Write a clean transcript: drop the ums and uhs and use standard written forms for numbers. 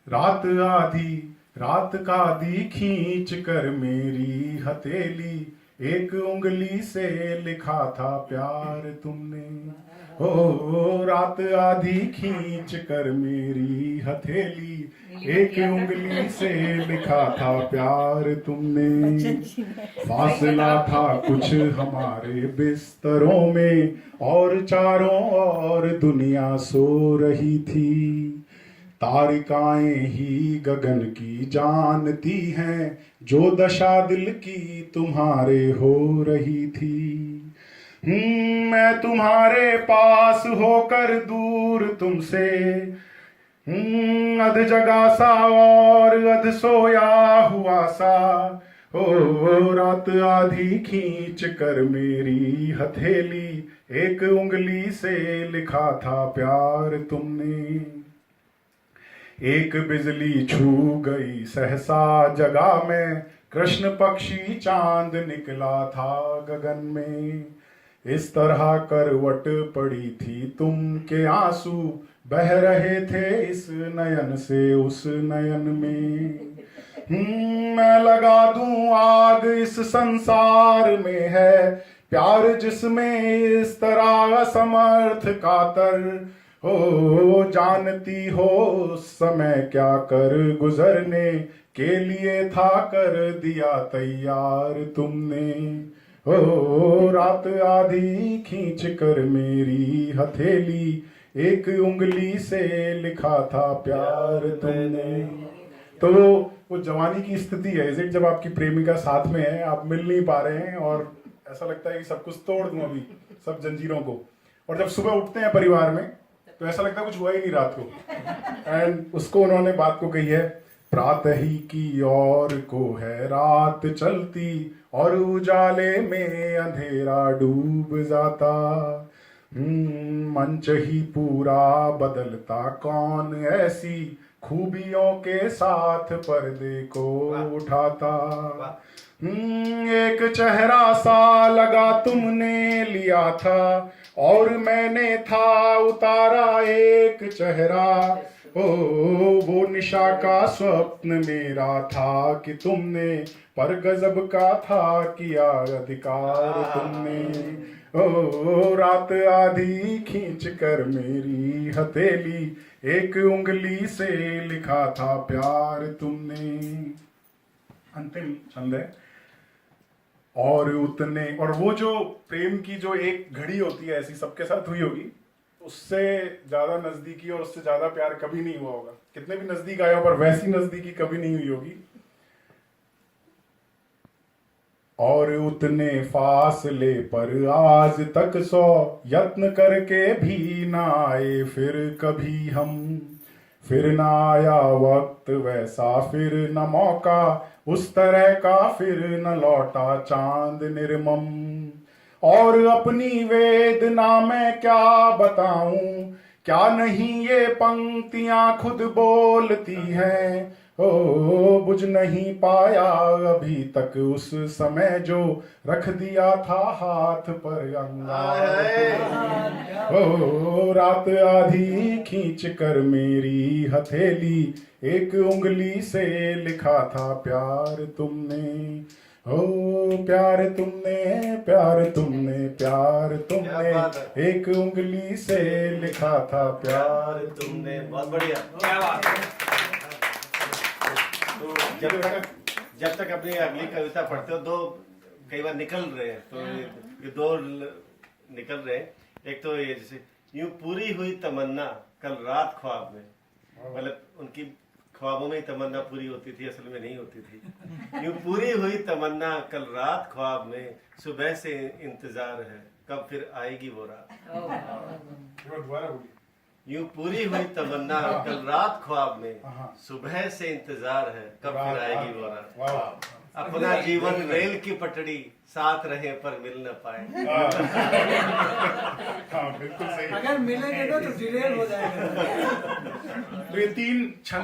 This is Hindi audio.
रात आधी रात का दी खींच कर मेरी हथेली, एक उंगली से लिखा था प्यार तुमने। हो रात आधी खींच कर मेरी हथेली, एक उंगली से लिखा था प्यार तुमने। फासला था कुछ हमारे बिस्तरों में, और चारों ओर दुनिया सो रही थी। तारिकाएं ही गगन की जानती हैं, जो दशा दिल की तुम्हारे हो रही थी। मैं तुम्हारे पास होकर दूर तुमसे, अध जगा सा और अध सोया हुआ सा। ओ रात आधी खींच कर मेरी हथेली, एक उंगली से लिखा था प्यार तुमने। एक बिजली छू गई सहसा जगह में, कृष्ण पक्षी चांद निकला था गगन में। इस तरह करवट पड़ी थी तुम के आंसू, बह रहे थे इस नयन से उस नयन में। मैं लगा दूं आग इस संसार में है, प्यार जिसमें इस तरह असमर्थ कातर। हो जानती हो समय क्या कर गुजरने के लिए था कर दिया तैयार तुमने। हो रात आधी खींच कर मेरी हथेली, एक उंगली से लिखा था प्यार तुमने। तो वो जवानी की स्थिति है इट, जब आपकी प्रेमिका साथ में है, आप मिल नहीं पा रहे हैं और ऐसा लगता है कि सब कुछ तोड़ दूं अभी, सब जंजीरों को। और जब सुबह उठते हैं परिवार में तो ऐसा लगता है कुछ हुआ ही नहीं रात को। एंड उसको उन्होंने बात को कही है, प्रातः ही की ओर को है रात चलती, और उजाले में अंधेरा डूब जाता। मंच ही पूरा बदलता कौन ऐसी खूबियों के साथ पर्दे को उठाता। एक चेहरा सा लगा तुमने लिया था, और मैंने था उतारा एक चेहरा। ओ वो निशा का स्वप्न मेरा था कि तुमने, पर गजब का था किया अधिकार तुमने। ओ रात आधी खींच कर मेरी हथेली, एक उंगली से लिखा था प्यार तुमने। अंतिम छंद है। और वो जो प्रेम की जो एक घड़ी होती है ऐसी सबके साथ हुई होगी, उससे ज्यादा नजदीकी और उससे ज्यादा प्यार कभी नहीं हुआ होगा। कितने भी नजदीक आए हो पर वैसी नजदीकी कभी नहीं हुई होगी। और उतने फासले पर आज तक 100 यत्न करके भी ना आए फिर कभी हम। फिर ना आया वक्त वैसा, फिर न मौका उस तरह का, फिर न लौटा चांद निर्मम। और अपनी वेदना मैं क्या बताऊं, क्या नहीं ये पंक्तियां खुद बोलती हैं। ओ बुझ नहीं पाया अभी तक उस समय जो रख दिया था हाथ पर अंगार। ओ रात आधी खींच कर मेरी हथेली, एक उंगली से लिखा था प्यार तुमने। हो प्यार तुमने प्यार तुमने प्यार तुमने, एक उंगली से लिखा था प्यार तुमने। बहुत बढ़िया, क्या बात है। तो जब तक अपनी अगली कविता पढ़ते हो, दो कई बार निकल रहे हैं, तो ये दो निकल रहे हैं। एक तो ये जैसे यूं पूरी हुई तमन्ना कल रात ख्वाब में, मतलब उनकी ख्वाबों में ही तमन्ना पूरी होती थी, असल में नहीं होती थी। यूं पूरी हुई तमन्ना कल रात ख्वाब में, सुबह से इंतजार है कब फिर आएगी वो रात। यूं पूरी हुई तमन्ना कल रात ख्वाब में, सुबह से इंतजार है कब फिर आएगी वो रात। अपना जीवन रेल की पटड़ी, साथ रहे पर मिल न पाए। बिल्कुल सही। अगर मिलेंगे तो डिलेड हो जाएगा। तो ये 3 छंद